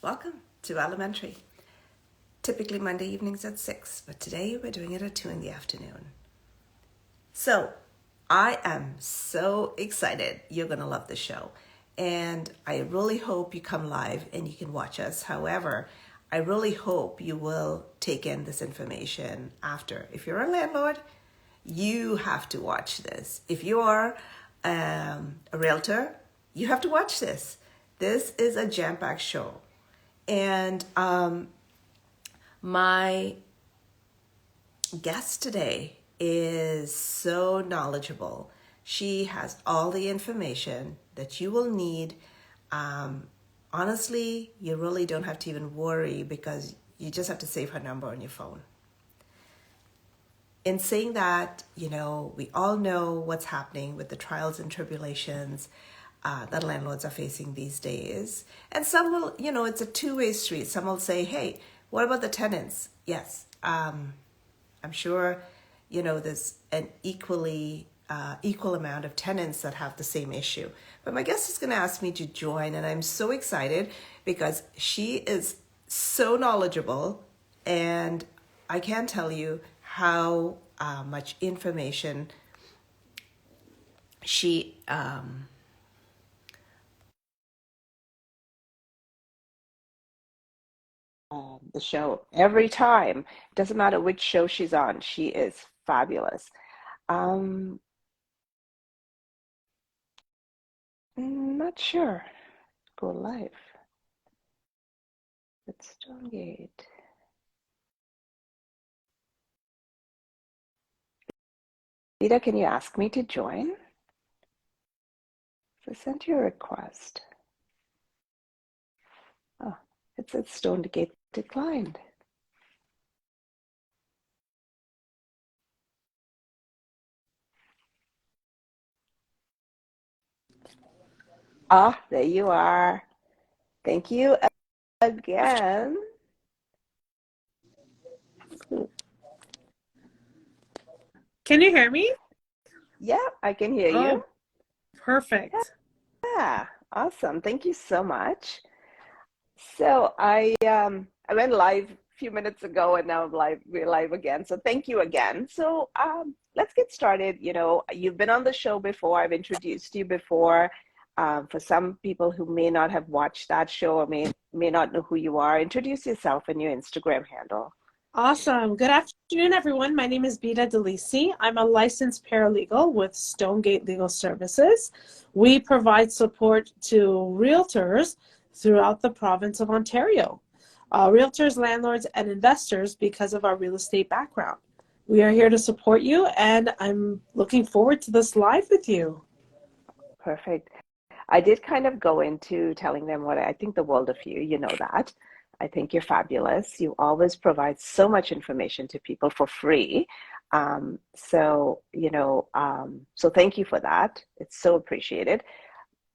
Welcome to Elementary. Typically Monday evenings at 6, but today we're doing it at 2 in the afternoon. So, I am so excited. You're going to love the show. And I really hope you come live and you can watch us. However, I really hope you will take in this information after. If you're a landlord, you have to watch this. If you are a realtor, you have to watch this. This is a jam-packed show. And my guest today is so knowledgeable. She has all the information that you will need. Honestly, you really don't have to even worry because you just have to save her number on your phone. In saying that, we all know what's happening with the trials and tribulations that landlords are facing these days. And some will, it's a two-way street. Some will say, hey, what about the tenants? Yes, I'm sure, there's an equal amount of tenants that have the same issue. But my guest is going to ask me to join, and I'm so excited because she is so knowledgeable, and I can't tell you how much information she the show every time. Doesn't matter which show she's on, she is fabulous. Not sure. Go live. It's Stonegate. Bita, can you ask me to join? I sent you a request. Oh, it said Stonegate declined. Ah, there you are. Thank you again. Can you hear me? Yeah, I can hear you. Perfect. Yeah, awesome. Thank you so much. So I went live a few minutes ago, and now we're live again. So thank you again. So let's get started. You've been on the show before. I've introduced you before. For some people who may not have watched that show or may not know who you are, introduce yourself and your Instagram handle. Awesome. Good afternoon, everyone. My name is Bita Dilisi. I'm a licensed paralegal with Stonegate Legal Services. We provide support to realtors throughout the province of Ontario. Realtors, landlords, and investors because of our real estate background. We are here to support you, and I'm looking forward to this live with you. Perfect. I did kind of go into telling them what I think the world of you. You know that. I think you're fabulous. You always provide so much information to people for free. So thank you for that. It's so appreciated.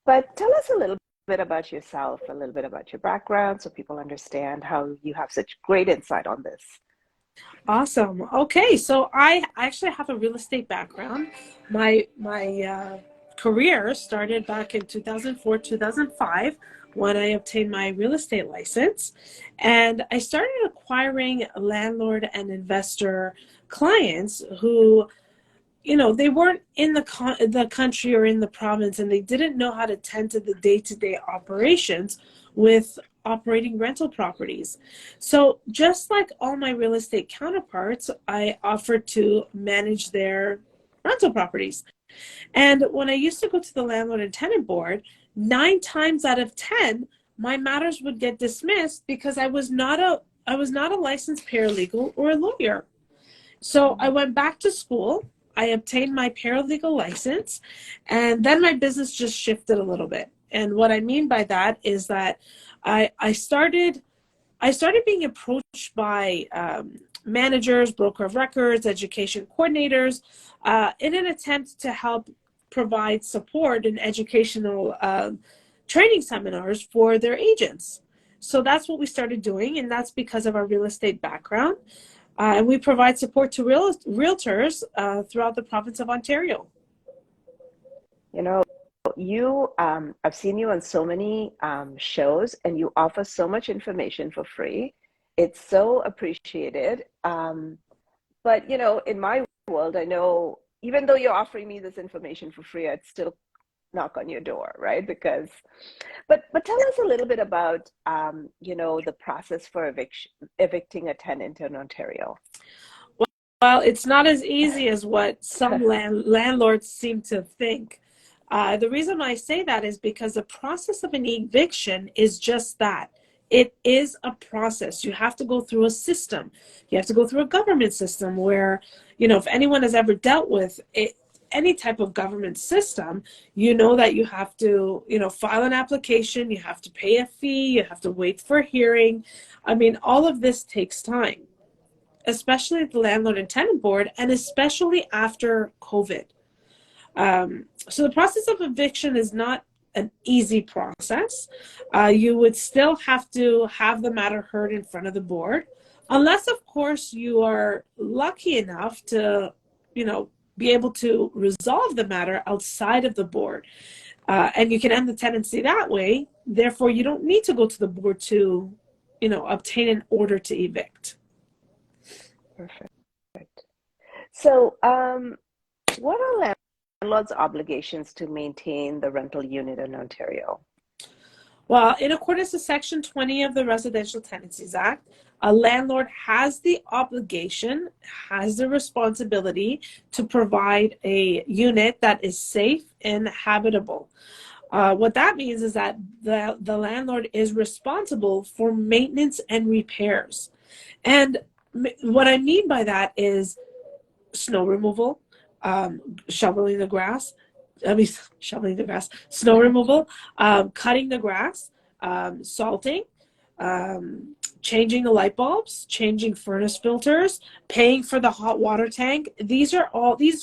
But tell us a little bit about yourself, a little bit about your background so people understand how you have such great insight on this. Awesome. Okay, so I actually have a real estate background. My career started back in 2004, 2005 when I obtained my real estate license. And I started acquiring landlord and investor clients who, they weren't in the country or in the province, and they didn't know how to tend to the day-to-day operations with operating rental properties. So just like all my real estate counterparts, I offered to manage their rental properties. And when I used to go to the landlord and tenant board, 9 times out of 10, my matters would get dismissed because I was not a licensed paralegal or a lawyer. So I went back to school. I obtained my paralegal license, and then my business just shifted a little bit. And what I mean by that is that I started being approached by managers, broker of records, education coordinators, in an attempt to help provide support and educational training seminars for their agents. So that's what we started doing, and that's because of our real estate background. And we provide support to realtors throughout the province of Ontario. I've seen you on so many shows, and you offer so much information for free. It's so appreciated. But in my world, I know even though you're offering me this information for free, I'd still knock on your door, right? But tell us a little bit about the process for evicting a tenant in Ontario. Well, it's not as easy as what some landlords seem to think. The reason I say that is because the process of an eviction is just that. It is a process. You have to go through a system. You have to go through a government system where, if anyone has ever dealt with it, any type of government system, that you have to, file an application, you have to pay a fee, you have to wait for a hearing. I mean, all of this takes time, especially the landlord and tenant board, and especially after COVID. So the process of eviction is not an easy process. You would still have to have the matter heard in front of the board, unless, of course, you are lucky enough to, be able to resolve the matter outside of the board. And you can end the tenancy that way. Therefore, you don't need to go to the board to, obtain an order to evict. Perfect. So, what are landlord's obligations to maintain the rental unit in Ontario? Well, in accordance to Section 20 of the Residential Tenancies Act, a landlord has the obligation, has the responsibility to provide a unit that is safe and habitable. What that means is that the landlord is responsible for maintenance and repairs. And what I mean by that is snow removal, shoveling the grass, snow removal, cutting the grass, salting, changing the light bulbs, changing furnace filters, paying for the hot water tank. These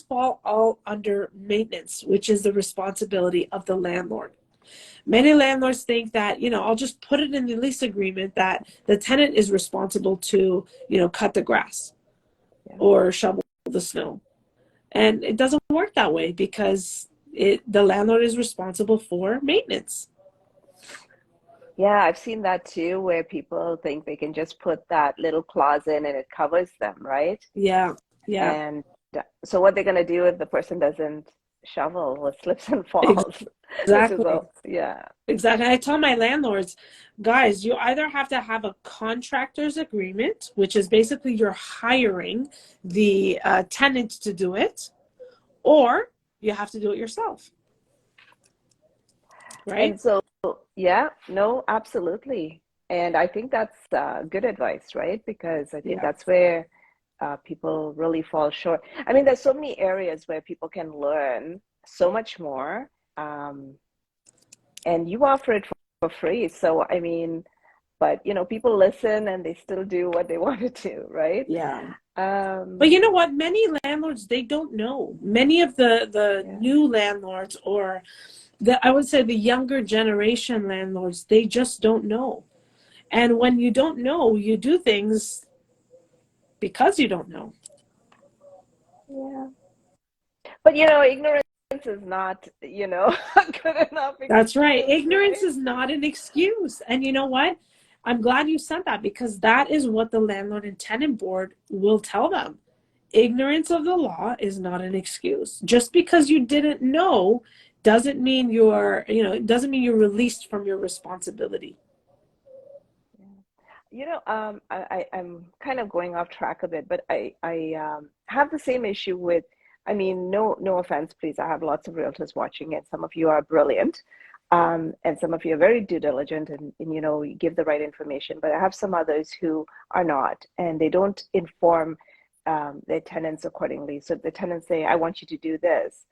fall all under maintenance, which is the responsibility of the landlord. Many landlords think that, I'll just put it in the lease agreement that the tenant is responsible to, cut the grass or shovel the snow. And it doesn't work that way because the landlord is responsible for maintenance. Yeah, I've seen that too, where people think they can just put that little clause in and it covers them, right? Yeah. And so what they're going to do if the person doesn't shovel or slips and falls? Exactly. Yeah. Exactly. I tell my landlords, guys, you either have to have a contractor's agreement, which is basically you're hiring the tenant to do it, or you have to do it yourself. Right? And so, yeah, no, absolutely. And I think that's good advice, right? Because I think that's where people really fall short. I mean, there's so many areas where people can learn so much more. And you offer it for free. So, I mean, but people listen and they still do what they want to do, right? Yeah. But you know what? Many landlords, they don't know. Many of the new landlords, or I would say the younger generation landlords, they just don't know. And when you don't know, you do things because you don't know. Yeah. But ignorance is not, good enough. That's right. Ignorance is not an excuse. And you know what? I'm glad you said that, because that is what the landlord and tenant board will tell them. Ignorance of the law is not an excuse. Just because you didn't know doesn't mean you're released from your responsibility. I'm kind of going off track a bit, but I have the same issue with, I mean, no offense, please. I have lots of realtors watching it. Some of you are brilliant, and some of you are very due diligent and you give the right information. But I have some others who are not, and they don't inform their tenants accordingly. So if the tenants say, "I want you to do this,"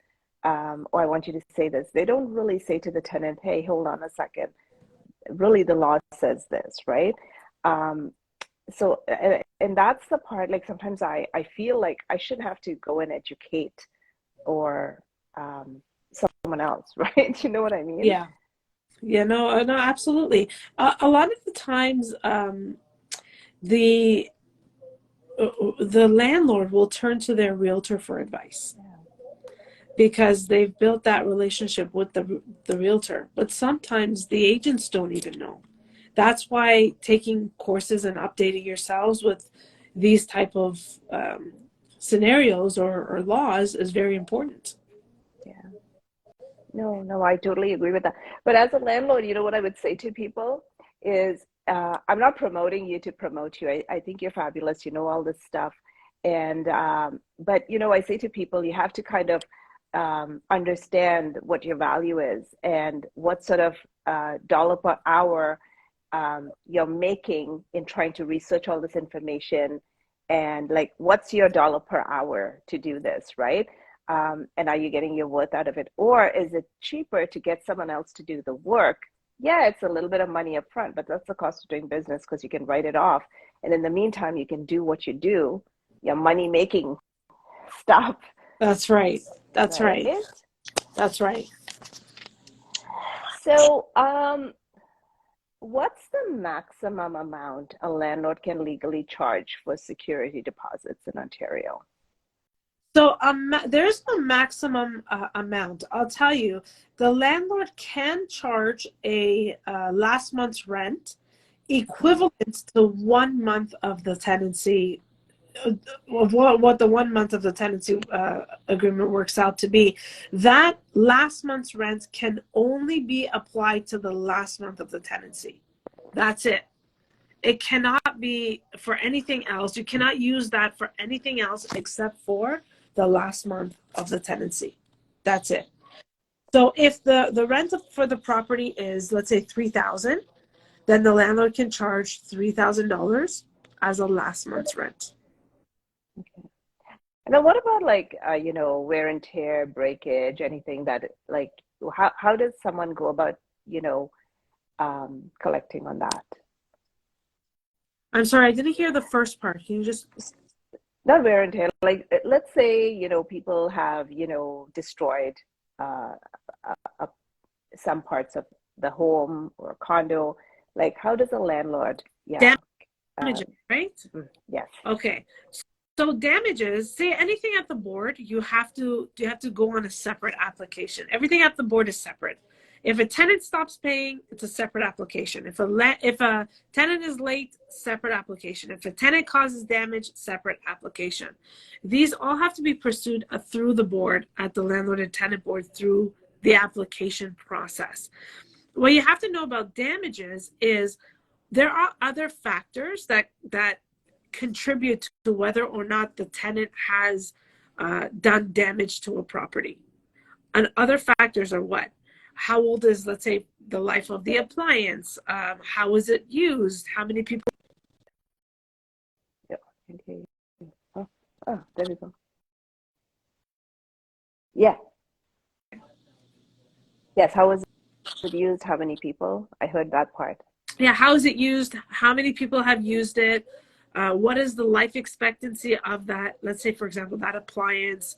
or "I want you to say this," they don't really say to the tenant, "Hey, hold on a second. Really, the law says this, right?" So, and that's the part, like sometimes I feel like I should have to go and educate or someone else, right? You know what I mean? Yeah. Yeah, no, absolutely. A lot of the times, the landlord will turn to their realtor for advice. because they've built that relationship with the realtor. But sometimes the agents don't even know. That's why taking courses and updating yourselves with these type of scenarios or laws is very important. Yeah. No, I totally agree with that. But as a landlord, you know what I would say to people is, I'm not promoting you to promote you. I think you're fabulous. You know all this stuff. And, but, you know, I say to people, you have to kind of understand what your value is and what sort of dollar per hour you're making in trying to research all this information. And like, what's your dollar per hour to do this, right? And are you getting your worth out of it? Or is it cheaper to get someone else to do the work? Yeah, it's a little bit of money up front, but that's the cost of doing business because you can write it off. And in the meantime, you can do what you do, your money making stuff, That's right. That's right? right. That's right. So, what's the maximum amount a landlord can legally charge for security deposits in Ontario? So there's a maximum amount. I'll tell you, the landlord can charge a last month's rent equivalent to 1 month of the tenancy, of what the 1 month of the tenancy agreement works out to be. That last month's rent can only be applied to the last month of the tenancy. That's it. It cannot be for anything else. You cannot use that for anything else except for the last month of the tenancy. That's it. So if the rent for the property is, let's say, $3,000, then the landlord can charge $3,000 as a last month's rent. Okay. And then what about like, you know, wear and tear, breakage, anything that like, how does someone go about, you know, collecting on that? I'm sorry, I didn't hear the first part. Can you just? Not wear and tear, like let's say, you know, people have, you know, destroyed uh, uh, some parts of the home or condo. Like, how does a landlord, yeah, Damages, right? yes. Okay. So damages, say anything at the board, you have to go on a separate application. Everything at the board is separate. If a tenant stops paying, it's a separate application. If a tenant is late, separate application. If a tenant causes damage, separate application. These all have to be pursued through the board at the landlord and tenant board through the application process. What you have to know about damages is there are other factors that contribute to whether or not the tenant has done damage to a property. And other factors are what? How old is, let's say, the life of the appliance? How is it used? How many people? Yeah. Okay. Oh, there we go. Yeah. Yes. How was it used? How many people? I heard that part. Yeah, how is it used? How many people have used it? What is the life expectancy of that? Let's say, for example, that appliance,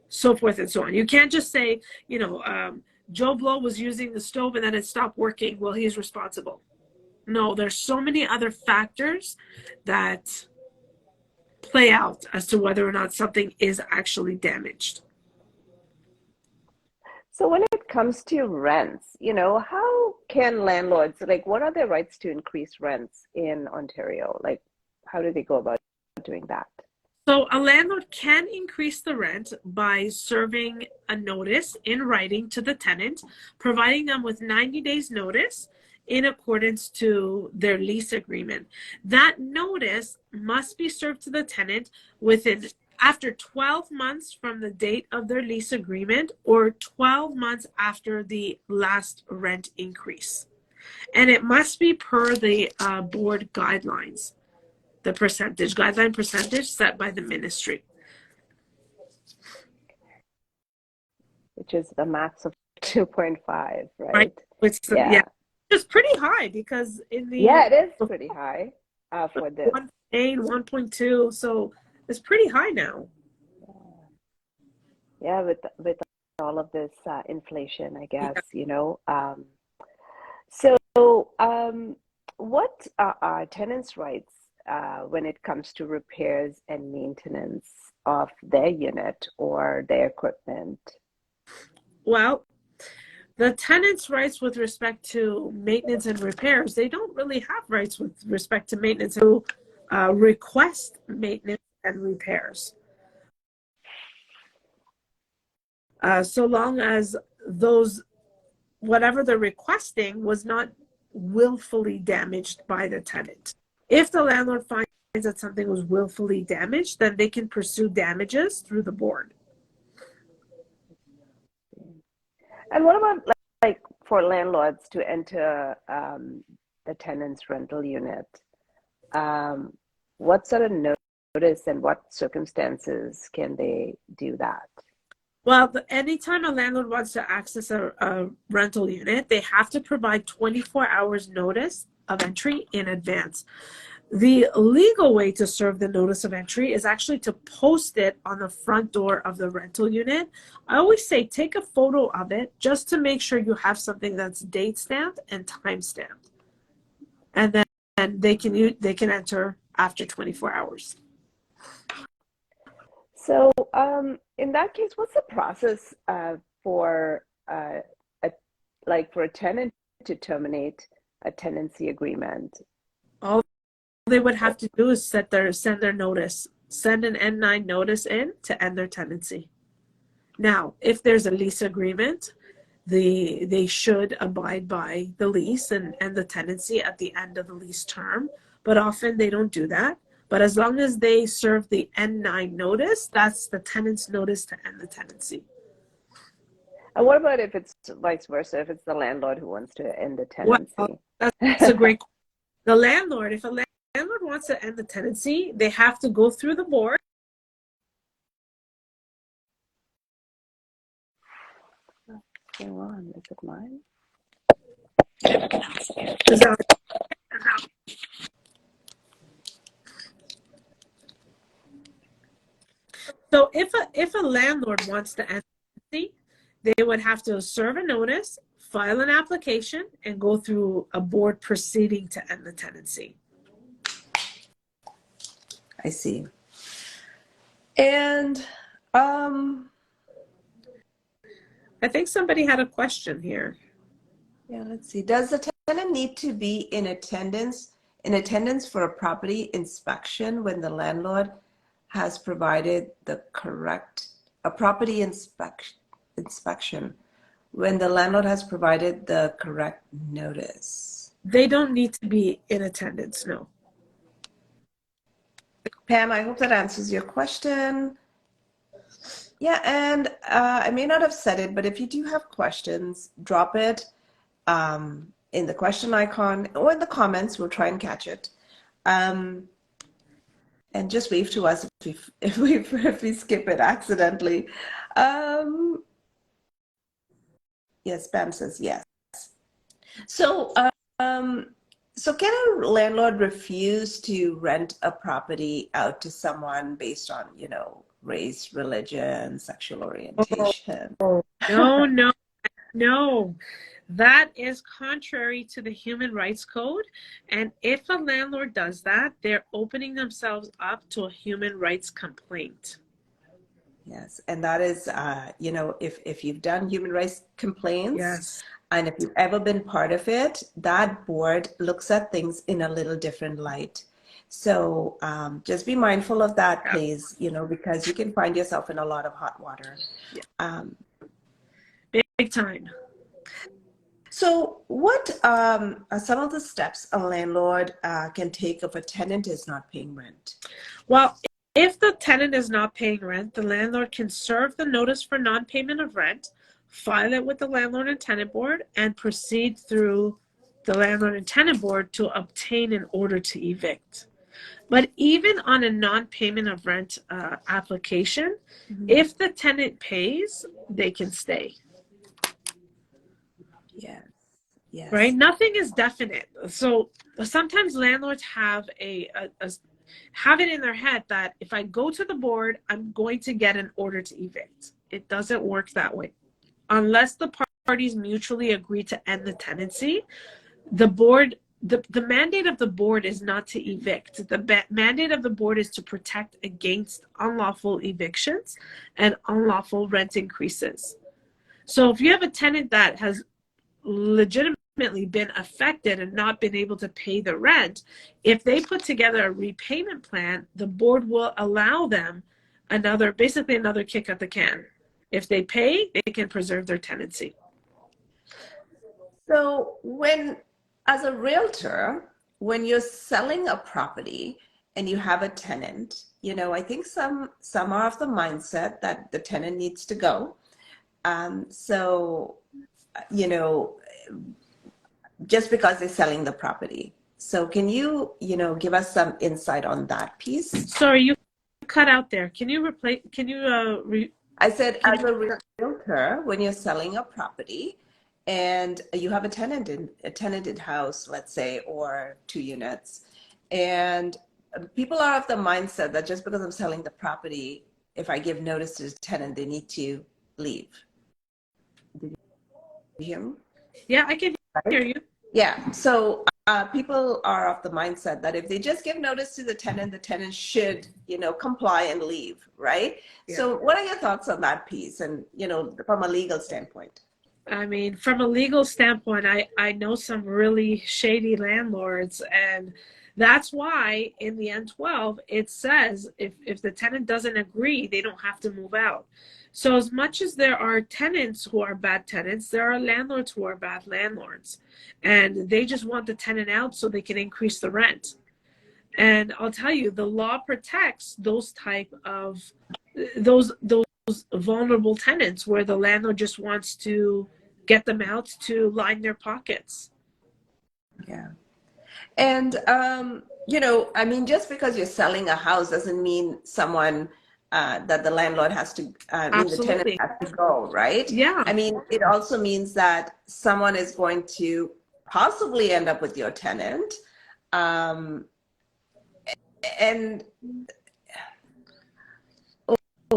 so forth and so on. You can't just say, you know, Joe Blow was using the stove and then it stopped working. Well, he's responsible. No, there's so many other factors that play out as to whether or not something is actually damaged. So when it comes to rents, you know, how can landlords, like, what are their rights to increase rents in Ontario? Like, how do they go about doing that? So a landlord can increase the rent by serving a notice in writing to the tenant, providing them with 90 days notice in accordance to their lease agreement. That notice must be served to the tenant within after 12 months from the date of their lease agreement or 12 months after the last rent increase. And it must be per the board guidelines, the guideline percentage set by the ministry. Which is the max of 2.5, Right? right? Yeah, Yeah. it's pretty high because in Yeah, the it is pretty high for this. 1.8, 1.2, so it's pretty high now. Yeah, with all of this inflation, I guess, Yeah. you know. So, what are tenants' rights when it comes to repairs and maintenance of their unit or their equipment? Well, the tenant's rights with respect to maintenance and repairs, they don't really have rights with respect to maintenance to request maintenance and repairs. So long as those, whatever they're requesting was not willfully damaged by the tenant. If the landlord finds that something was willfully damaged, then they can pursue damages through the board. And what about like for landlords to enter the tenant's rental unit? What sort of notice and what circumstances can they do that? Well, anytime a landlord wants to access a rental unit, they have to provide 24 hours notice of entry in advance. The legal way to serve the notice of entry is actually to post it on the front door of the rental unit. I always say take a photo of it just to make sure you have something that's date stamped and time stamped. And then they can enter after 24 hours. So in that case, what's the process for for a tenant to terminate a tenancy agreement? All they would have to do is send their notice, send an N9 notice in to end their tenancy. Now, if there's a lease agreement, they should abide by the lease and the tenancy at the end of the lease term, but often they don't do that. But as long as they serve the N9 notice, that's the tenant's notice to end the tenancy. And what about if it's vice versa, if it's the landlord who wants to end the tenancy? Well, that's a great question. The landlord, if a landlord wants to end the tenancy, they have to go through the board. What's going on? Is it mine? So if a landlord wants to end the tenancy, they would have to serve a notice, file an application, and go through a board proceeding to end the tenancy. I see. And I think somebody had a question here. yeah, let's see. Does the tenant need to be in attendance for a property inspection when the landlord has provided the correct property inspection when the landlord has provided the correct notice? They don't need to be in attendance, no. Pam, I hope that answers your question. Yeah, and I may not have said it, but if you do have questions, drop it in the question icon or in the comments. We'll try and catch it. And just wave to us if we skip it accidentally. Yes, Pam says yes. So can a landlord refuse to rent a property out to someone based on, race, religion, sexual orientation? No. That is contrary to the Human Rights Code. And if a landlord does that, they're opening themselves up to a human rights complaint. Yes, and that is, if you've done human rights complaints, yes, and if you've ever been part of it, that board looks at things in a little different light. So just be mindful of that, please, because you can find yourself in a lot of hot water. Big time. So what are some of the steps a landlord can take if a tenant is not paying rent? Well, if the tenant is not paying rent, the landlord can serve the notice for non-payment of rent, file it with the landlord and tenant board, and proceed through the landlord and tenant board to obtain an order to evict. But even on a non-payment of rent application, if the tenant pays, they can stay. Yes. Yes. Right? Nothing is definite. So sometimes landlords have have it in their head that if I go to the board, I'm going to get an order to evict. It doesn't work that way. Unless the parties mutually agree to end the tenancy, the board, the mandate of the board is not to evict. The mandate of the board is to protect against unlawful evictions and unlawful rent increases. So if you have a tenant that has legitimately been affected and not been able to pay the rent, if they put together a repayment plan, the board will allow them basically another kick at the can. If they pay, they can preserve their tenancy. So as a realtor, when you're selling a property and you have a tenant, I think some are of the mindset that the tenant needs to go. So, just because they're selling the property. So can you, give us some insight on that piece? Sorry, you cut out there. Can you I said, as a realtor, when you're selling a property and you have a tenanted house, let's say, or 2 units, and people are of the mindset that just because I'm selling the property, if I give notice to the tenant, they need to leave. Did you hear me? Yeah, I can hear you. Yeah. So people are of the mindset that if they just give notice to the tenant should, comply and leave, right? Yeah. So what are your thoughts on that piece and, from a legal standpoint? I mean, from a legal standpoint, I know some really shady landlords, and that's why in the N12 it says if the tenant doesn't agree, they don't have to move out. So as much as there are tenants who are bad tenants, there are landlords who are bad landlords, and they just want the tenant out so they can increase the rent. And I'll tell you, the law protects those type of those vulnerable tenants where the landlord just wants to get them out to line their pockets. Yeah. And, I mean, just because you're selling a house doesn't mean that the landlord has to, the tenant has to go, right? Yeah. I mean, it also means that someone is going to possibly end up with your tenant. And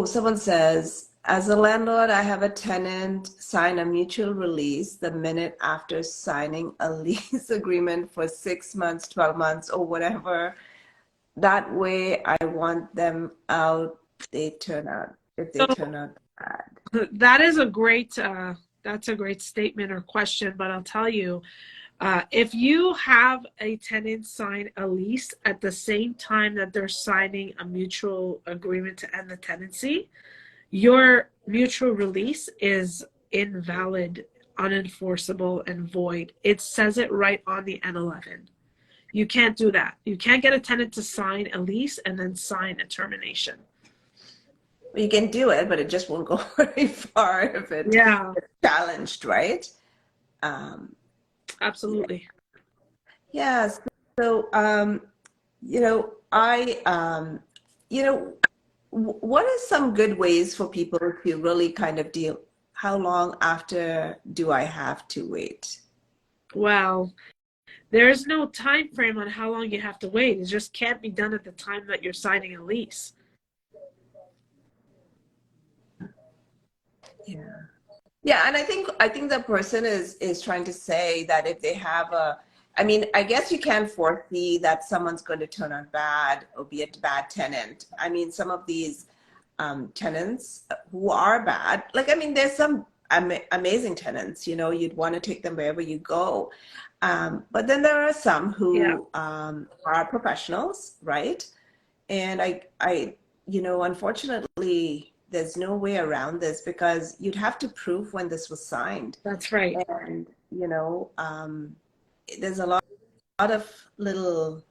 someone says, as a landlord, I have a tenant sign a mutual release the minute after signing a lease agreement for 6 months, 12 months, or whatever. That way, I want them out. If they turn out bad. That is that's a great statement or question, but I'll tell you, if you have a tenant sign a lease at the same time that they're signing a mutual agreement to end the tenancy, your mutual release is invalid, unenforceable, and void. It says it right on the N11. You can't do that. You can't get a tenant to sign a lease and then sign a termination. You can do it, but it just won't go very far if it's challenged, right? Absolutely. Yes. So, what are some good ways for people to really kind of deal? How long after do I have to wait? Well, there is no time frame on how long you have to wait. It just can't be done at the time that you're signing a lease. Yeah, and I think the person is trying to say that if they have I mean, I guess you can't foresee that someone's going to turn out bad or be a bad tenant. I mean, some of these tenants who are bad, like, I mean, there's some amazing tenants, you'd want to take them wherever you go. But then there are some who are professionals, right? And I unfortunately, there's no way around this because you'd have to prove when this was signed. That's right. And, there's a lot of little,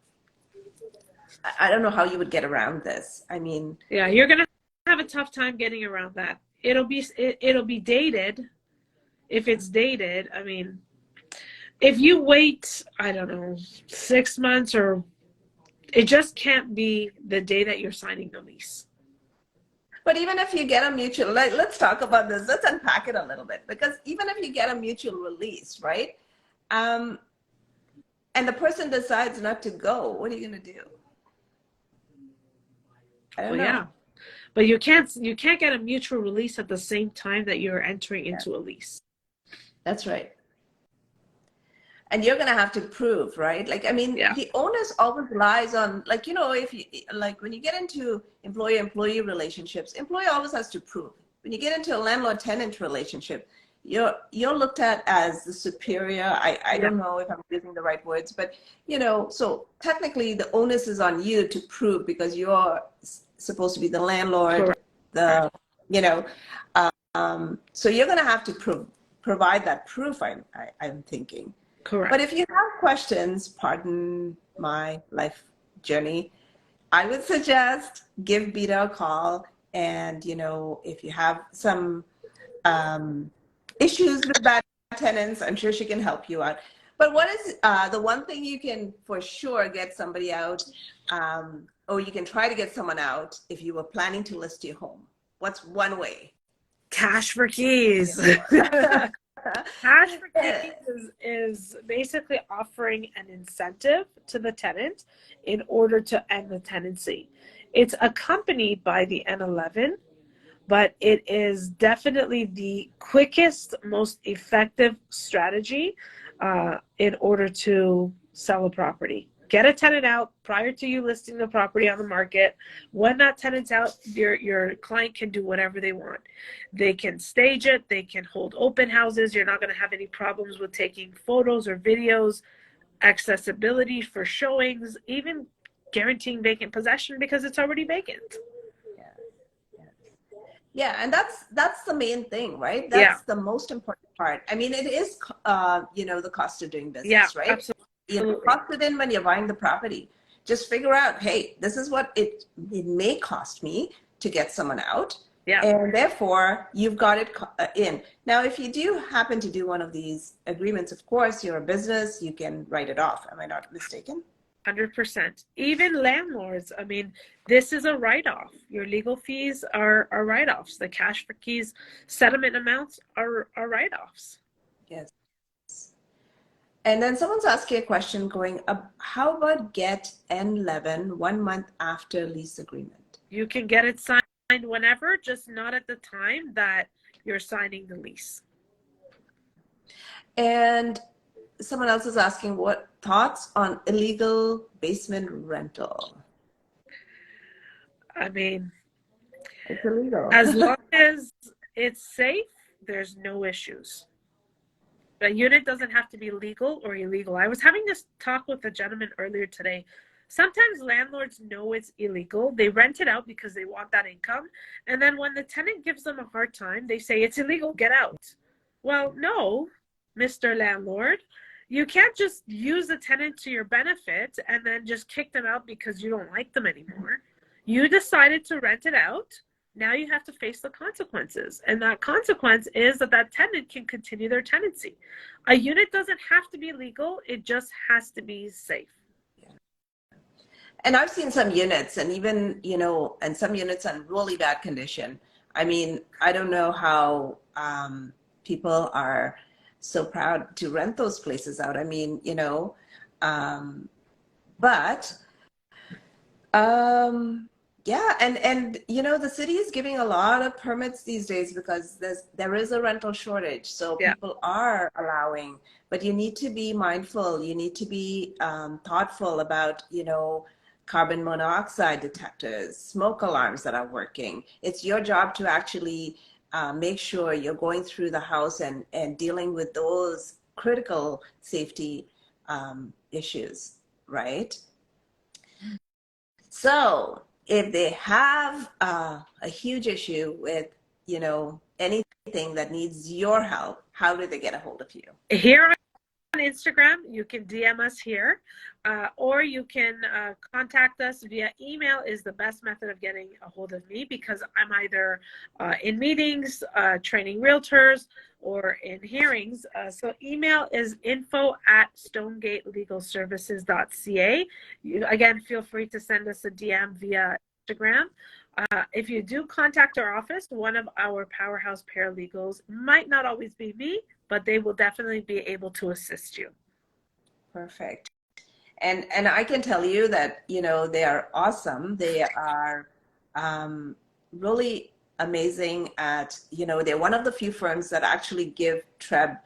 I don't know how you would get around this. I mean. Yeah, you're going to have a tough time getting around that. It'll be dated. If it's dated, I mean, if you wait, I don't know, 6 months or it just can't be the day that you're signing the lease. But even if you get a mutual, let's talk about this. Let's unpack it a little bit, because even if you get a mutual release, right? And the person decides not to go, what are you going to do? I don't know. Yeah, but you can't get a mutual release at the same time that you're entering into a lease. That's right. And you're going to have to prove, right? Like, I mean, the onus always lies on, like, if you, like, when you get into employer-employee relationships, employer always has to prove. When you get into a landlord-tenant relationship, you're looked at as the superior. I don't know if I'm using the right words, but so technically the onus is on you to prove, because you're supposed to be the landlord, Correct. the you know so you're going to have to provide that proof. I'm thinking. Correct. But if you have questions, pardon my life journey, I would suggest give Bita a call. And if you have some issues with bad tenants, I'm sure she can help you out. But what is the one thing you can for sure get somebody out, or you can try to get someone out if you were planning to list your home? What's one way? Cash for keys. Cash for keys is basically offering an incentive to the tenant in order to end the tenancy. It's accompanied by the N11, but it is definitely the quickest, most effective strategy in order to sell a property. Get a tenant out prior to you listing the property on the market. When that tenant's out, your client can do whatever they want. They can stage it. They can hold open houses. You're not going to have any problems with taking photos or videos, accessibility for showings, even guaranteeing vacant possession because it's already vacant. Yeah, and that's the main thing, right? That's the most important part. I mean, it is, the cost of doing business, right? Absolutely. Cost it in when you're buying the property. Just figure out, hey, this is what it may cost me to get someone out. Yeah. And therefore, you've got it in. Now, if you do happen to do one of these agreements, of course, you're a business, you can write it off. Am I not mistaken? 100%. Even landlords, I mean, this is a write-off. Your legal fees are write-offs. The cash for keys settlement amounts are write-offs. Yes. And then someone's asking a question going, how about get N11 1 month after lease agreement? You can get it signed whenever, just not at the time that you're signing the lease. And someone else is asking, what thoughts on illegal basement rental? I mean, it's illegal. As long as it's safe, there's no issues. A unit doesn't have to be legal or illegal. I was having this talk with a gentleman earlier today. Sometimes landlords know it's illegal. They rent it out because they want that income. And then when the tenant gives them a hard time, they say, it's illegal, get out. Well, no, Mr. Landlord. You can't just use a tenant to your benefit and then just kick them out because you don't like them anymore. You decided to rent it out. Now you have to face the consequences. And that consequence is that tenant can continue their tenancy. A unit doesn't have to be legal. It just has to be safe. And I've seen some units, and even, and some units in really bad condition. I mean, I don't know how people are so proud to rent those places out. I mean, yeah, and the city is giving a lot of permits these days because there is a rental shortage. So people are allowing, but you need to be mindful. You need to be thoughtful about, carbon monoxide detectors, smoke alarms that are working. It's your job to actually make sure you're going through the house and dealing with those critical safety issues, right? So if they have a huge issue with, anything that needs your help, how do they get a hold of you? Here on Instagram, you can DM us here, or you can contact us via email is the best method of getting a hold of me because I'm either in meetings, training realtors, or in hearings. So email is info@stonegatelegalservices.ca. Again, feel free to send us a DM via Instagram. If you do contact our office, one of our powerhouse paralegals, might not always be me, but they will definitely be able to assist you. Perfect. And I can tell you that, they are awesome. They are really amazing at, they're one of the few firms that actually give TREB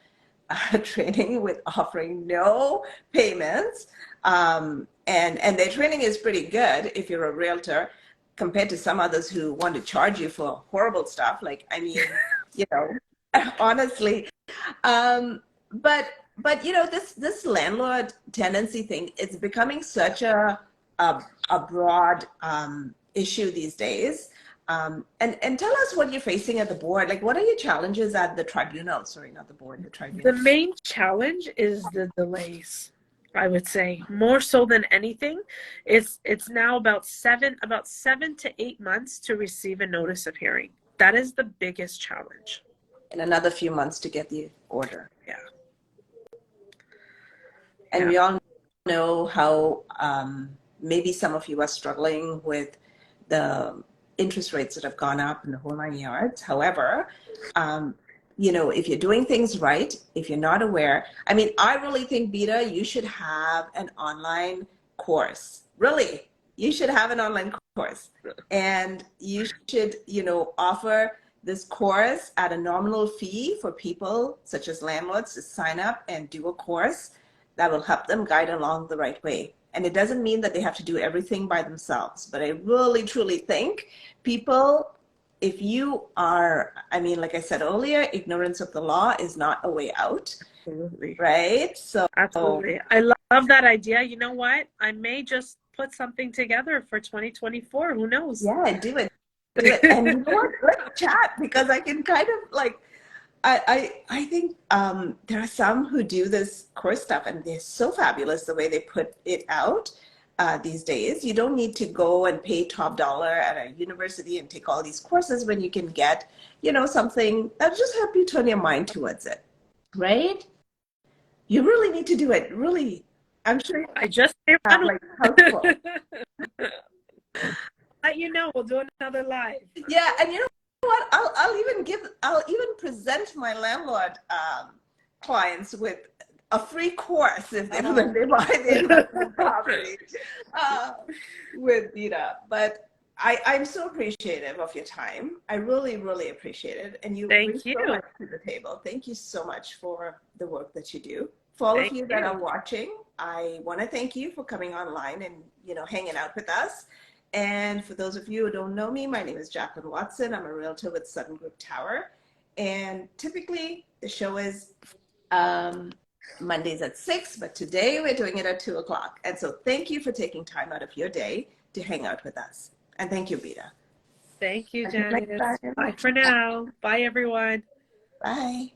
training with offering no payments. And their training is pretty good if you're a realtor compared to some others who want to charge you for horrible stuff. Like, I mean, honestly. But you know, this landlord tenancy thing, it's becoming such a, a broad issue these days. And tell us what you're facing at the board. Like, what are your challenges at the tribunal? Sorry, not the board, the The tribunal. main challenge is the delays. I would say more so than anything. It's now about 7 to 8 months to receive a notice of hearing. That is the biggest challenge. In another few months to get the order. Yeah. And Yeah. we all know how maybe some of you are struggling with the interest rates that have gone up in the whole 9 yards. However, you know, if you're doing things right, if you're not aware, I mean, I really think, Bita, you should have an online course. Really, you should have an online course. And you should, you know, offer this course at a nominal fee for people such as landlords to sign up and do a course that will help them guide along the right way. And it doesn't mean that they have to do everything by themselves, but I really truly think people, if you are, I mean, like I said earlier, ignorance of the law is not a way out. Absolutely. Right? So Absolutely. I love that idea. You know what? I may just put something together for 2024. Who knows? yeah, do it. Do it. And you know what? Let's chat, because I can kind of like, I think there are some who do this course stuff and they're so fabulous the way they put it out these days. You don't need to go and pay top dollar at a university and take all these courses when you can get, you know, something that'll just help you turn your mind towards it. Right? You really need to do it. Really. I'm sure you I just have like helpful. let you know. We'll do another live. Yeah, and you know what? I'll even present my landlord clients with a free course if they when they buy the investment property with Bita. But I'm so appreciative of your time. I really, really appreciate it. And you bring so much to the table. Thank you so much for the work that you do. For all of you that are watching, I want to thank you for coming online and, you know, hanging out with us. And for those of you who don't know me, my name is Jacqueline Watson. I'm a realtor with Sutton Group Tower. And typically the show is Mondays at 6, but today we're doing it at 2 o'clock. And so thank you for taking time out of your day to hang out with us. And thank you, Bita. Thank you, Janet. Bye for now. Bye, everyone. Bye.